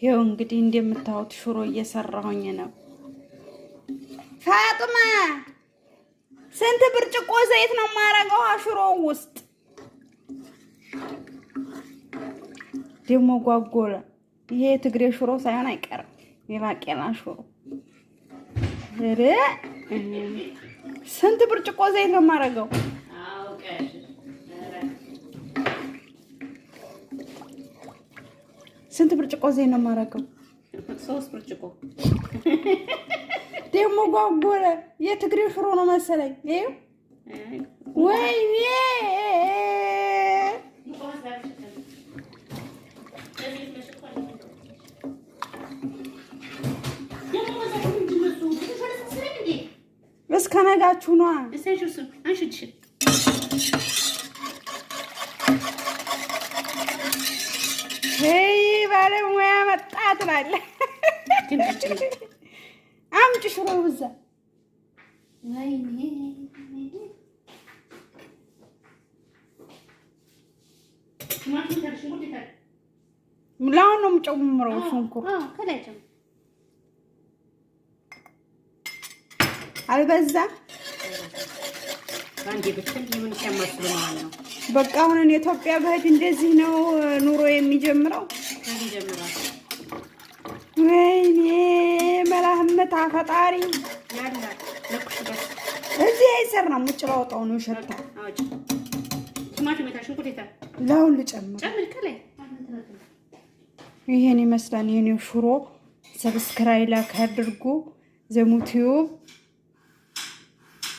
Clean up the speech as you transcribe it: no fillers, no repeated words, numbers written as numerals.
ይኸው እንግዲህ እንደምታዩት ሽሮ እየሰራሁኝ ነው። ፋጡማ ስንት ብርጭቆ ዘይት ነው የማረገው ሽሮው ውስጥ? ደግሞ ጓጎለ። ይሄ ትግሬ ሽሮ ሳይሆን አይቀርም የባቄላ ሽሮ። ስንት ብርጭቆ ዘይት ነው የማረገው? ስንት ብርጭቆ ዘይት ነው የማረገው? 3 ብርጭቆ። ደግሞ ጓጎለ። የትግሬ ሽሮ ነው መሰለኝ። ይኸው ወይኔ እስከ ነጋችሁ ነዋ። ባለሙያ መጣ ትላለህ። አምጪ ሽሮ ብዛ ላውን ነው የምጨምረው። ሽንኩርት አልበዛም። በቃ አሁን ኢትዮጵያ በህድ እንደዚህ ነው ኑሮ የሚጀምረው። ወይኔ መላህመት አፈጣሪ እዚህ አይሰራም። ውጭ ላውጣው ነው ሸታ። ላውን ልጨምር። ይሄን ይመስላል የኔ ሽሮ። ሰብስክራይብ ላይክ አድርጉ። ዘሙቲዩብ